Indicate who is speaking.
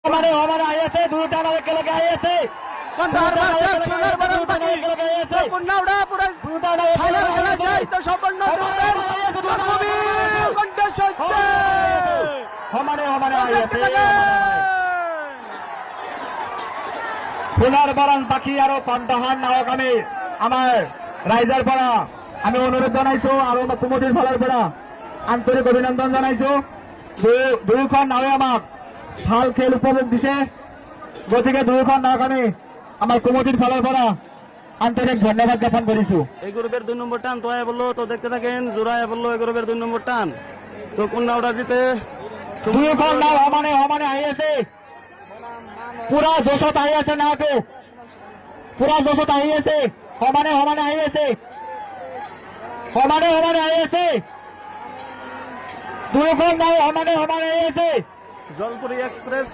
Speaker 1: हमारे हमारे आए थे दूर टाना के लगे आए थे
Speaker 2: কন্ধার মাঠে সোনার বরণ পাখি কন্যাউড়া পুরো ফাইনাল খেলা যায় তো সম্পন্ন করবেন খুবই কন্টেস্ট হচ্ছে
Speaker 1: हमारे हमारे आए थे সোনার বরণ পাখি আরো পন্থাহান নায়ক আমি আমার রাইজার পড়া আমি অনুরোধ জানাইছো আর কুমতির ফলার পড়া আন্তরিক অভিনন্দন জানাইছো দুইখন নাৱে আমাক ভাল খেল উপভোগ দিছে গতিকে দুইখন নায়ক আমি আমার কুমতির ফলার পড়া আন্তরিক ধন্যবাদ জ্ঞাপন করিছো।
Speaker 2: এই গ্রুপের 2 নম্বর টান তো আয় বললো তো দেখতে থাকেন জোড়ায় বললো এই গ্রুপের 2 নম্বর টান তো কন্যাউড়া জিতে
Speaker 1: দুইখন নাও সমানে সমানে আহি আছে পুরা জোশত আহি আছে নাওটো পুরা জোশত আহি আছে সমানে সমানে আহি আছে সমানে সমানে আহি আছে দুইখন নাও সমানে সমানে আহি আছে
Speaker 2: জলপুরি এক্সপ্রেস